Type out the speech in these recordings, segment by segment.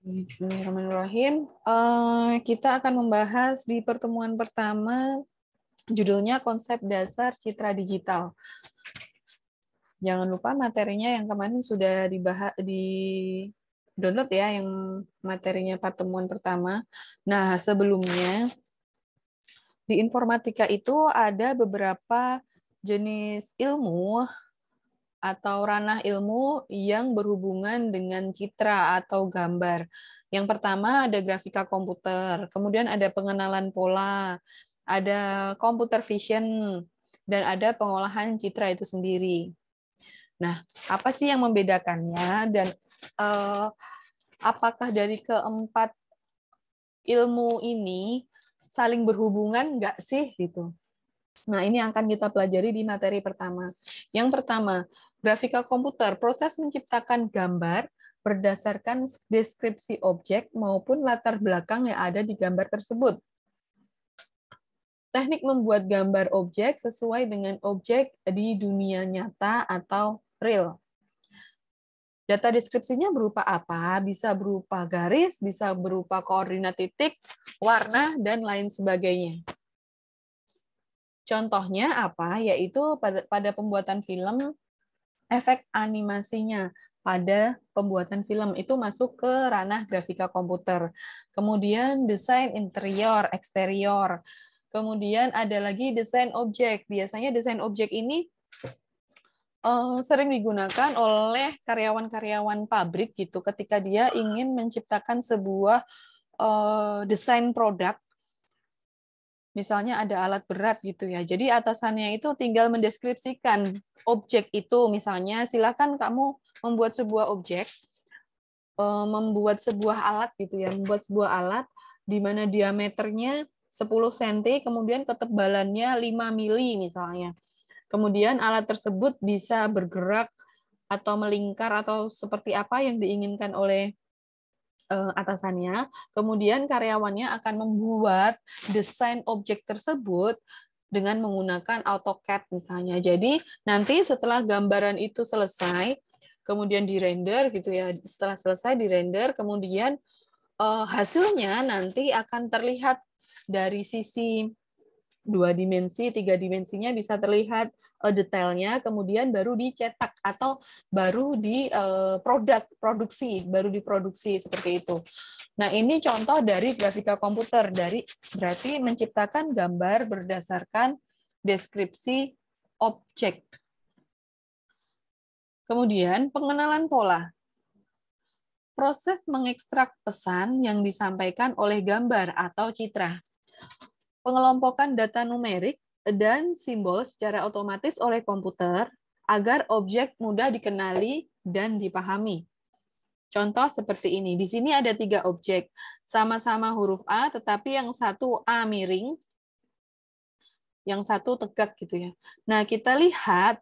Bismillahirrahmanirrahim. Kita akan membahas di pertemuan pertama, judulnya konsep dasar citra digital. Jangan lupa materinya yang kemarin sudah dibahas di download ya, yang materinya pertemuan pertama. Nah, sebelumnya di informatika itu ada beberapa jenis ilmu atau ranah ilmu yang berhubungan dengan citra atau gambar. Yang pertama ada grafika komputer, kemudian ada pengenalan pola, ada computer vision, dan ada pengolahan citra itu sendiri. Nah, apa sih yang membedakannya dan apakah dari keempat ilmu ini saling berhubungan nggak sih gitu? Nah, ini akan kita pelajari di materi pertama. Yang pertama, grafika komputer, proses menciptakan gambar berdasarkan deskripsi objek maupun latar belakang yang ada di gambar tersebut. Teknik membuat gambar objek sesuai dengan objek di dunia nyata atau real. Data deskripsinya berupa apa? Bisa berupa garis, bisa berupa koordinat titik, warna, dan lain sebagainya. Contohnya apa? Yaitu pada pembuatan film, efek animasinya pada pembuatan film itu masuk ke ranah grafika komputer. Kemudian desain interior, eksterior. Kemudian ada lagi desain objek. Biasanya desain objek ini sering digunakan oleh karyawan-karyawan pabrik gitu ketika dia ingin menciptakan sebuah desain produk. Misalnya ada alat berat gitu ya. Jadi atasannya itu tinggal mendeskripsikan objek itu. Misalnya silakan kamu membuat sebuah objek, membuat sebuah alat gitu ya, membuat sebuah alat di mana diameternya 10 cm, kemudian ketebalannya 5 mili misalnya. Kemudian alat tersebut bisa bergerak atau melingkar atau seperti apa yang diinginkan oleh atasannya, kemudian karyawannya akan membuat desain objek tersebut dengan menggunakan AutoCAD misalnya. Jadi nanti setelah gambaran itu selesai, kemudian dirender gitu ya. Setelah selesai dirender, kemudian hasilnya nanti akan terlihat dari sisi 2 dimensi, 3 dimensinya bisa terlihat detailnya, kemudian baru dicetak atau baru baru diproduksi seperti itu. Nah, ini contoh dari grafika komputer, berarti menciptakan gambar berdasarkan deskripsi objek. Kemudian pengenalan pola. Proses mengekstrak pesan yang disampaikan oleh gambar atau citra. Pengelompokan data numerik dan simbol secara otomatis oleh komputer agar objek mudah dikenali dan dipahami. Contoh seperti ini. Di sini ada 3 objek. Sama-sama huruf A, tetapi yang satu A miring, yang satu tegak gitu ya. Nah, kita lihat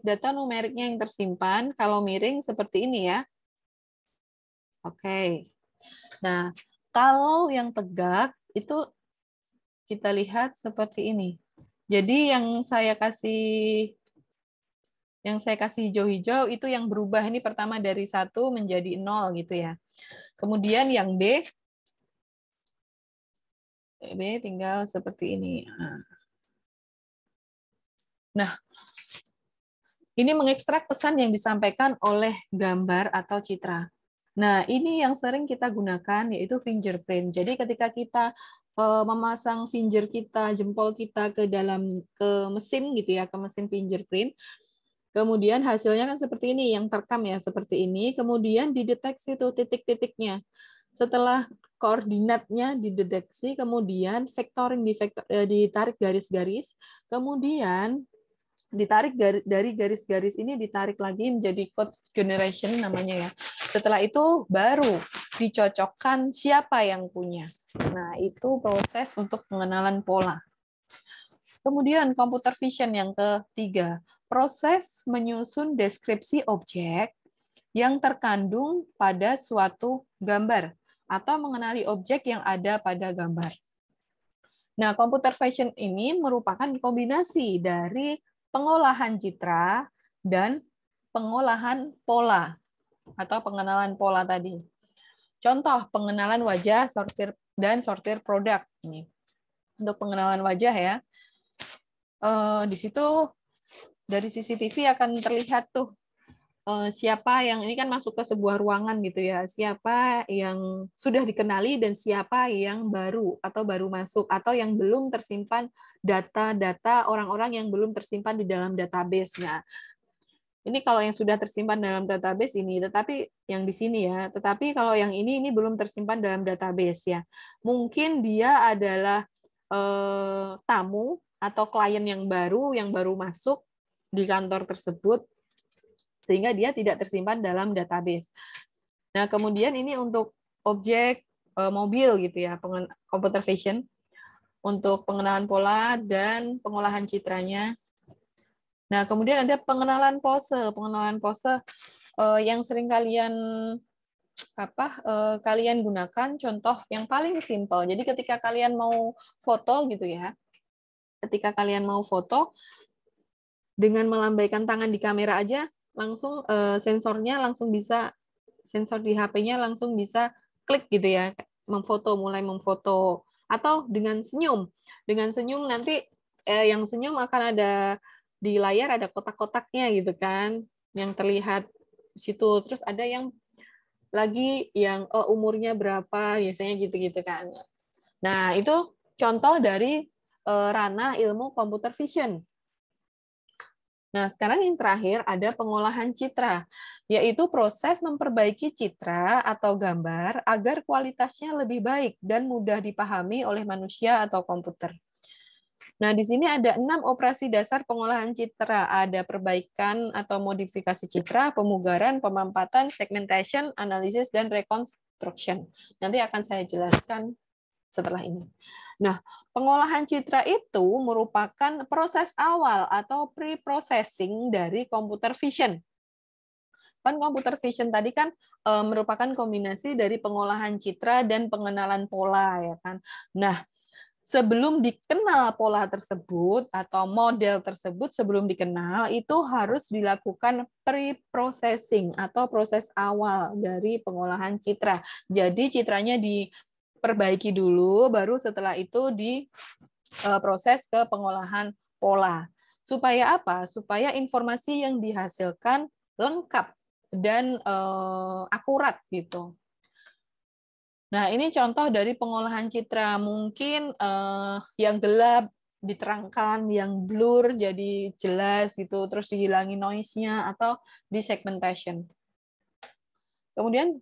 data numeriknya yang tersimpan, kalau miring seperti ini ya. Oke. Nah, kalau yang tegak, itu kita lihat seperti ini. Jadi yang saya kasih hijau-hijau itu yang berubah ini pertama dari 1 menjadi 0 gitu ya. Kemudian yang B tinggal seperti ini. Nah, ini mengekstrak pesan yang disampaikan oleh gambar atau citra. Nah, ini yang sering kita gunakan yaitu fingerprint. Jadi ketika kita memasang finger kita, jempol kita ke mesin gitu ya, ke mesin fingerprint, kemudian hasilnya kan seperti ini, yang terekam ya seperti ini, kemudian dideteksi tuh titik-titiknya. Setelah koordinatnya dideteksi, kemudian vectoring ditarik garis-garis, kemudian ditarik dari garis-garis ini ditarik lagi menjadi code generation namanya ya. Setelah itu baru dicocokkan siapa yang punya. Nah, itu proses untuk pengenalan pola. Kemudian computer vision yang ketiga, proses menyusun deskripsi objek yang terkandung pada suatu gambar atau mengenali objek yang ada pada gambar. Nah, computer vision ini merupakan kombinasi dari pengolahan citra dan pengolahan pola atau pengenalan pola tadi. Contoh pengenalan wajah, sortir dan sortir produk. Ini untuk pengenalan wajah ya. Di situ dari CCTV akan terlihat tuh siapa yang ini kan masuk ke sebuah ruangan gitu ya. Siapa yang sudah dikenali dan siapa yang baru atau baru masuk atau yang belum tersimpan data-data orang-orang yang belum tersimpan di dalam database. Nah, ini kalau yang sudah tersimpan dalam database ini, tetapi yang di sini ya. Tetapi kalau yang ini belum tersimpan dalam database ya. Mungkin dia adalah tamu atau klien yang baru masuk di kantor tersebut, sehingga dia tidak tersimpan dalam database. Nah, kemudian ini untuk objek mobil gitu ya, computer vision, untuk pengenalan pola dan pengolahan citranya. Nah, kemudian ada pengenalan pose. Pengenalan pose yang sering kalian gunakan, contoh yang paling simpel. Jadi ketika kalian mau foto gitu ya, ketika kalian mau foto dengan melambaikan tangan di kamera aja, langsung sensornya langsung bisa, sensor di HP-nya langsung bisa klik gitu ya, mulai memfoto. Atau dengan senyum nanti yang senyum akan ada di layar, ada kotak-kotaknya gitu kan, yang terlihat di situ. Terus ada yang lagi yang umurnya berapa, biasanya gitu-gitu kan. Nah, itu contoh dari ranah ilmu computer vision. Nah, sekarang yang terakhir ada pengolahan citra, yaitu proses memperbaiki citra atau gambar agar kualitasnya lebih baik dan mudah dipahami oleh manusia atau komputer. Nah, di sini ada 6 operasi dasar pengolahan citra. Ada perbaikan atau modifikasi citra, pemugaran, pemampatan, segmentation, analisis, dan reconstruction. Nanti akan saya jelaskan setelah ini. Nah, pengolahan citra itu merupakan proses awal atau pre-processing dari computer vision. Kan computer vision tadi kan merupakan kombinasi dari pengolahan citra dan pengenalan pola ya kan. Nah, sebelum dikenal pola tersebut atau model tersebut, sebelum dikenal itu harus dilakukan pre-processing atau proses awal dari pengolahan citra. Jadi citranya diperbaiki dulu, baru setelah itu diproses ke pengolahan pola. Supaya apa? Supaya informasi yang dihasilkan lengkap dan akurat gitu. Nah, ini contoh dari pengolahan citra. Mungkin yang gelap diterangkan, yang blur jadi jelas gitu, terus dihilangi noise-nya atau di segmentation. Kemudian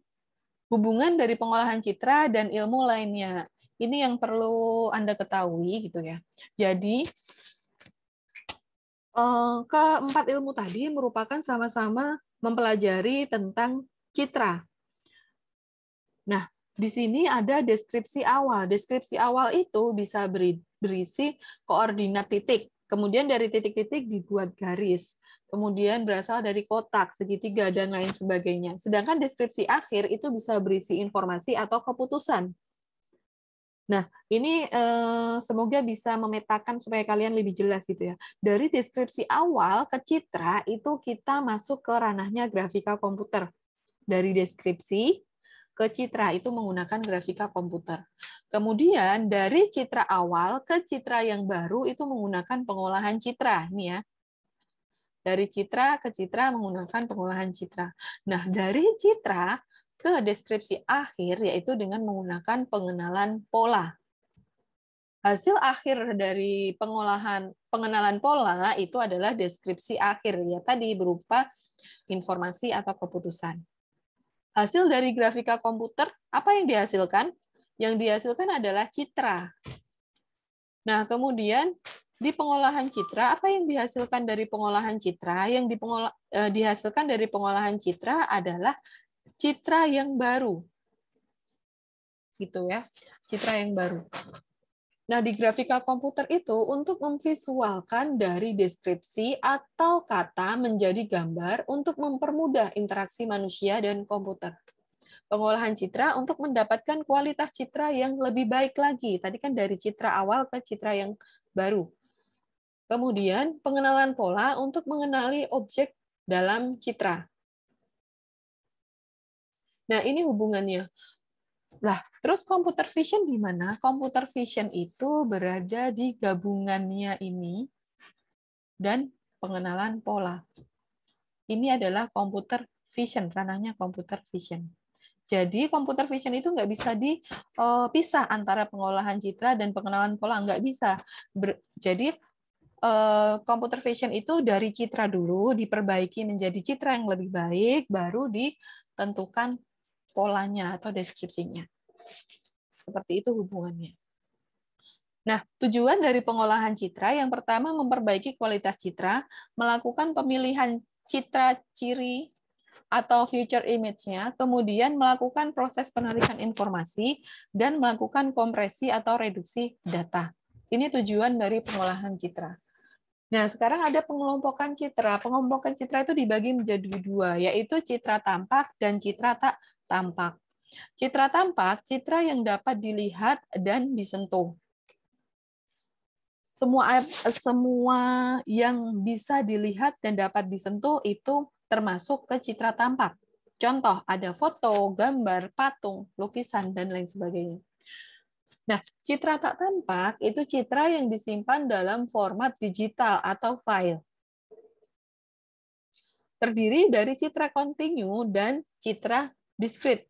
hubungan dari pengolahan citra dan ilmu lainnya. Ini yang perlu Anda ketahui gitu ya. Jadi keempat ilmu tadi merupakan sama-sama mempelajari tentang citra. Nah, di sini ada deskripsi awal. Deskripsi awal itu bisa berisi koordinat titik. Kemudian dari titik-titik dibuat garis. Kemudian berasal dari kotak, segitiga, dan lain sebagainya. Sedangkan deskripsi akhir itu bisa berisi informasi atau keputusan. Nah, ini semoga bisa memetakan supaya kalian lebih jelas gitu ya. Dari deskripsi awal ke citra itu kita masuk ke ranahnya grafika komputer. Dari deskripsi ke citra itu menggunakan grafika komputer. Kemudian dari citra awal ke citra yang baru itu menggunakan pengolahan citra. Ini ya. Dari citra ke citra menggunakan pengolahan citra. Nah, dari citra ke deskripsi akhir yaitu dengan menggunakan pengenalan pola. Hasil akhir dari pengenalan pola itu adalah deskripsi akhir ya tadi berupa informasi atau keputusan. Hasil dari grafika komputer, apa yang dihasilkan? Yang dihasilkan adalah citra. Nah, kemudian di pengolahan citra, apa yang dihasilkan dari pengolahan citra? Yang dihasilkan dari pengolahan citra adalah citra yang baru. Gitu ya, citra yang baru. Nah, di grafika komputer itu untuk memvisualkan dari deskripsi atau kata menjadi gambar untuk mempermudah interaksi manusia dan komputer. Pengolahan citra untuk mendapatkan kualitas citra yang lebih baik lagi. Tadi kan dari citra awal ke citra yang baru. Kemudian pengenalan pola untuk mengenali objek dalam citra. Nah, ini hubungannya. Lah, terus computer vision di mana? Computer vision itu berada di gabungannya ini dan pengenalan pola. Ini adalah computer vision, ranahnya computer vision. Jadi computer vision itu nggak bisa dipisah antara pengolahan citra dan pengenalan pola, nggak bisa. Jadi computer vision itu dari citra dulu diperbaiki menjadi citra yang lebih baik, baru ditentukan polanya atau deskripsinya. Seperti itu hubungannya. Nah, tujuan dari pengolahan citra yang pertama memperbaiki kualitas citra, melakukan pemilihan citra ciri atau future image-nya, kemudian melakukan proses penarikan informasi, dan melakukan kompresi atau reduksi data. Ini tujuan dari pengolahan citra. Nah, sekarang ada pengelompokan citra. Pengelompokan citra itu dibagi menjadi dua, yaitu citra tampak dan citra tak tampak. Citra tampak, citra yang dapat dilihat dan disentuh. Semua yang bisa dilihat dan dapat disentuh itu termasuk ke citra tampak. Contoh, ada foto, gambar, patung, lukisan, dan lain sebagainya. Nah, citra tak tampak itu citra yang disimpan dalam format digital atau file. Terdiri dari citra kontinu dan citra diskrit.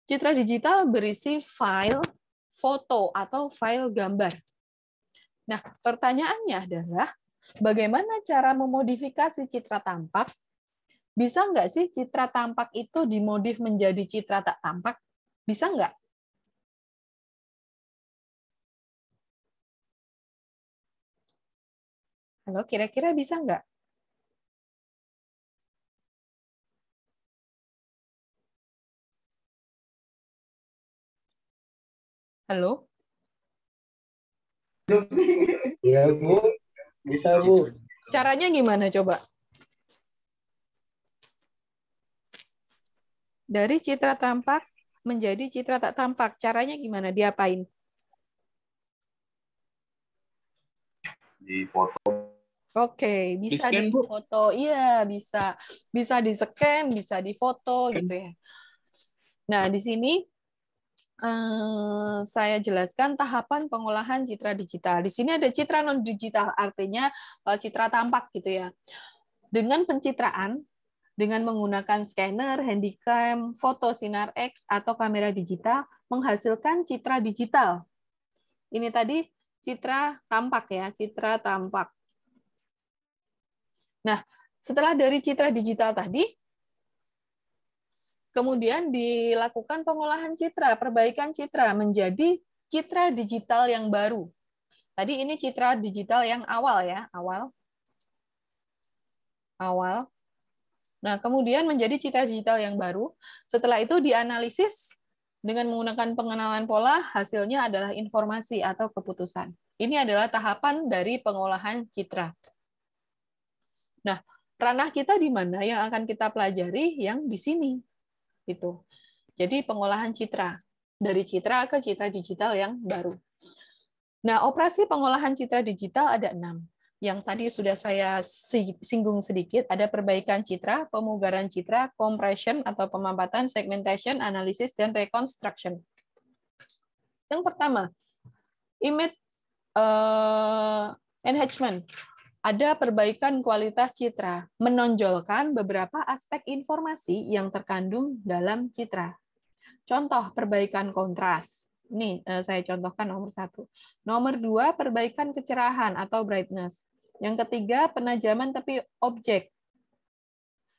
Citra digital berisi file, foto, atau file gambar. Nah, pertanyaannya adalah, bagaimana cara memodifikasi citra tampak? Bisa nggak sih citra tampak itu dimodif menjadi citra tak tampak? Bisa nggak? Halo, kira-kira bisa nggak? Halo? Iya, Bu. Bisa, Bu. Caranya gimana coba? Dari citra tampak menjadi citra tak tampak. Caranya gimana? Diapain? Di foto. Oke, bisa Di-scan, Bu. difoto. Iya, bisa di-scan, bisa difoto gitu ya. Nah, di sini saya jelaskan tahapan pengolahan citra digital. Di sini ada citra non digital, artinya citra tampak gitu ya. Dengan pencitraan, dengan menggunakan scanner, handycam, foto sinar X, atau kamera digital, menghasilkan citra digital. Ini tadi citra tampak ya, citra tampak. Nah, setelah dari citra digital tadi, kemudian dilakukan pengolahan citra, perbaikan citra menjadi citra digital yang baru. Tadi ini citra digital yang awal ya, awal. Nah, kemudian menjadi citra digital yang baru. Setelah itu dianalisis dengan menggunakan pengenalan pola, hasilnya adalah informasi atau keputusan. Ini adalah tahapan dari pengolahan citra. Nah, ranah kita di mana yang akan kita pelajari? Yang di sini. Itu. Jadi pengolahan citra. Dari citra ke citra digital yang baru. Nah, operasi pengolahan citra digital ada 6. Yang tadi sudah saya singgung sedikit, ada perbaikan citra, pemugaran citra, compression atau pemampatan, segmentation, analisis, dan reconstruction. Yang pertama, image enhancement. Ada perbaikan kualitas citra, menonjolkan beberapa aspek informasi yang terkandung dalam citra. Contoh, perbaikan kontras. Ini saya contohkan nomor 1. Nomor 2, perbaikan kecerahan atau brightness. Yang ketiga, penajaman tepi objek.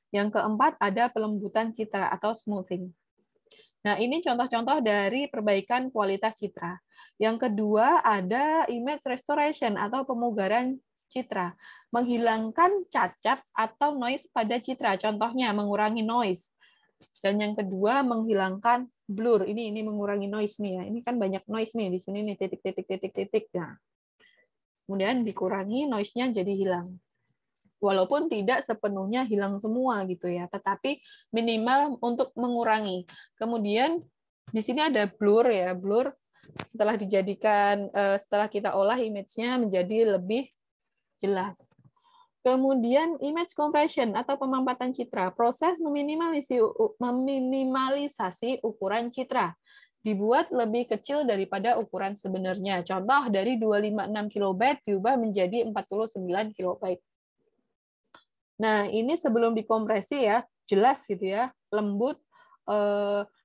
Yang keempat, ada pelembutan citra atau smoothing. Nah, ini contoh-contoh dari perbaikan kualitas citra. Yang kedua, ada image restoration atau pemugaran citra. Menghilangkan cacat atau noise pada citra. Contohnya, mengurangi noise. Dan yang kedua, menghilangkan blur. Ini mengurangi noise nih ya. Ini kan banyak noise nih di sini nih, titik. Nah, kemudian dikurangi noise-nya jadi hilang. Walaupun tidak sepenuhnya hilang semua gitu ya, tetapi minimal untuk mengurangi. Kemudian di sini ada blur ya, blur setelah dijadikan setelah kita olah image-nya menjadi lebih jelas. Kemudian image compression atau pemampatan citra, proses meminimalisasi ukuran citra, dibuat lebih kecil daripada ukuran sebenarnya. Contoh dari 256 kilobyte diubah menjadi 49 kilobyte. Nah, ini sebelum dikompresi ya, jelas gitu ya, lembut,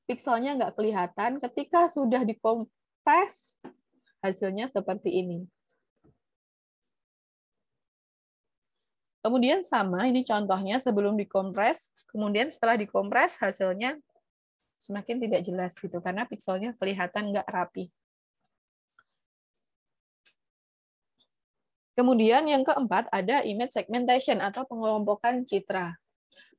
pikselnya nggak kelihatan. Ketika sudah dikompres, hasilnya seperti ini. Kemudian sama, ini contohnya sebelum dikompres, kemudian setelah dikompres hasilnya semakin tidak jelas gitu, karena pikselnya kelihatan nggak rapi. Kemudian yang keempat ada image segmentation atau pengelompokan citra.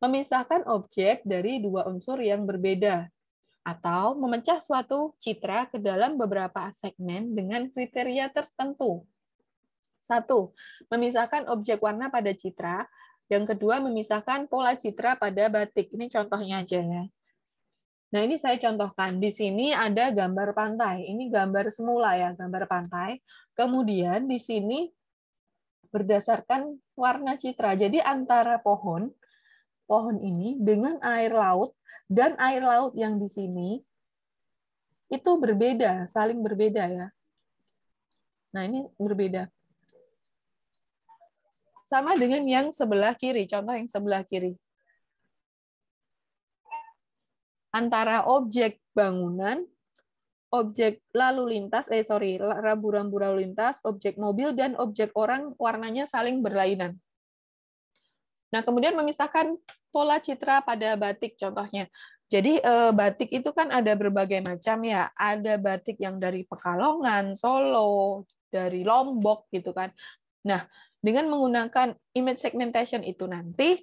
Memisahkan objek dari dua unsur yang berbeda, atau memecah suatu citra ke dalam beberapa segmen dengan kriteria tertentu. 1. Memisahkan objek warna pada citra. Yang kedua, memisahkan pola citra pada batik. Ini contohnya aja ya. Nah, ini saya contohkan. Di sini ada gambar pantai. Ini gambar semula ya, gambar pantai. Kemudian di sini berdasarkan warna citra. Jadi antara pohon ini dengan air laut, dan air laut yang di sini itu berbeda, saling berbeda ya. Nah, ini berbeda. Sama dengan yang sebelah kiri, contoh yang sebelah kiri. Antara objek bangunan, objek lalu lintas, rambu-rambu lalu lintas, objek mobil, dan objek orang, warnanya saling berlainan. Nah, kemudian memisahkan pola citra pada batik, contohnya. Jadi, batik itu kan ada berbagai macam ya. Ada batik yang dari Pekalongan, Solo, dari Lombok, gitu kan. Nah, dengan menggunakan image segmentation itu nanti,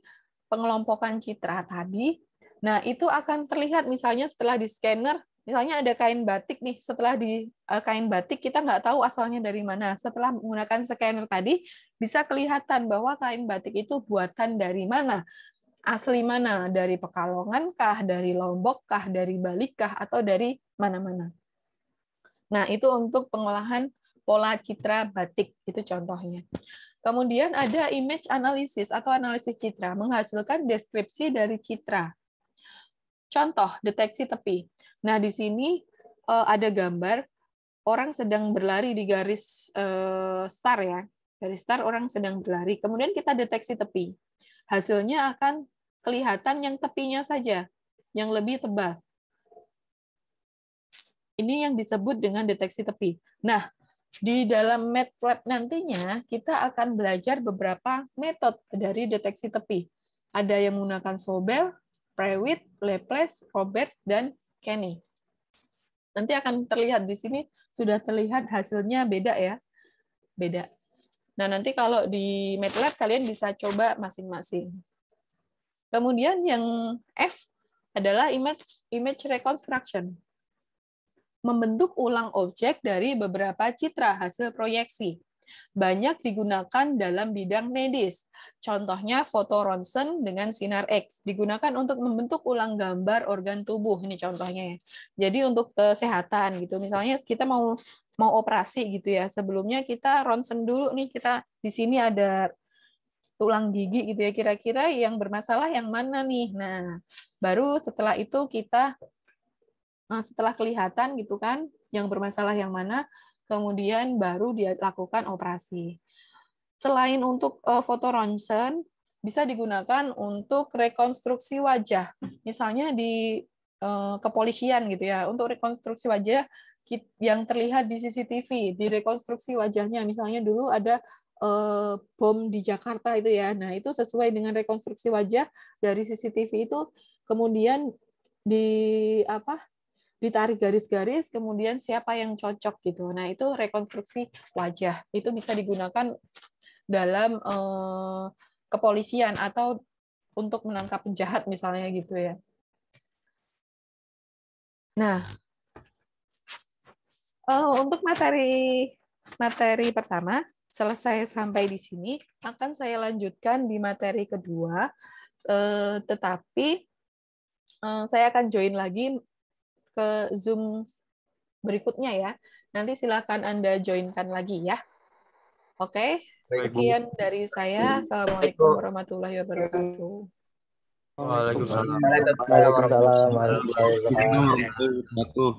pengelompokan citra tadi, nah itu akan terlihat misalnya setelah di scanner, misalnya ada kain batik nih, setelah di kain batik kita nggak tahu asalnya dari mana. Setelah menggunakan scanner tadi, bisa kelihatan bahwa kain batik itu buatan dari mana. Asli mana? Dari Pekalongan kah, dari Lombok kah, dari Bali kah, atau dari mana-mana. Nah, itu untuk pengolahan pola citra batik, itu contohnya. Kemudian ada image analysis atau analisis citra, menghasilkan deskripsi dari citra. Contoh, deteksi tepi. Nah, di sini ada gambar orang sedang berlari di garis star ya. Garis star orang sedang berlari. Kemudian kita deteksi tepi. Hasilnya akan kelihatan yang tepinya saja, yang lebih tebal. Ini yang disebut dengan deteksi tepi. Nah, di dalam MATLAB nantinya, kita akan belajar beberapa metode dari deteksi tepi. Ada yang menggunakan Sobel, Prewitt, Laplace, Robert, dan Kenny. Nanti akan terlihat di sini, sudah terlihat hasilnya beda ya. Beda. Nah, nanti kalau di MATLAB kalian bisa coba masing-masing. Kemudian yang F adalah image reconstruction. Membentuk ulang objek dari beberapa citra hasil proyeksi. Banyak digunakan dalam bidang medis. Contohnya foto ronsen dengan sinar X. Digunakan untuk membentuk ulang gambar organ tubuh. Ini contohnya ya. Jadi untuk kesehatan gitu. Misalnya kita mau operasi gitu ya. Sebelumnya kita ronsen dulu nih, kita di sini ada tulang gigi gitu ya. Kira-kira yang bermasalah yang mana nih? Nah, baru setelah itu kita setelah kelihatan gitu kan yang bermasalah yang mana, kemudian baru dia lakukan operasi. Selain untuk foto ronsen, bisa digunakan untuk rekonstruksi wajah. Misalnya di kepolisian gitu ya, untuk rekonstruksi wajah yang terlihat di CCTV, di rekonstruksi wajahnya. Misalnya dulu ada bom di Jakarta itu ya. Nah, itu sesuai dengan rekonstruksi wajah dari CCTV itu, kemudian ditarik garis-garis, kemudian siapa yang cocok gitu. Nah, itu rekonstruksi wajah. Itu bisa digunakan dalam kepolisian atau untuk menangkap penjahat misalnya gitu ya. Nah, untuk materi pertama selesai sampai di sini, akan saya lanjutkan di materi kedua, tetapi saya akan join lagi ke Zoom berikutnya ya. Nanti silakan Anda joinkan lagi ya. Oke, Baik, Bu. sekian dari saya. Assalamualaikum warahmatullahi wabarakatuh. Waalaikumsalam. Waalaikumsalam warahmatullahi wabarakatuh.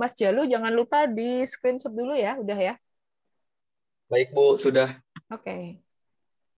Mas Jalu, jangan lupa di screenshot dulu ya, udah ya. Baik, Bu, sudah. Oke.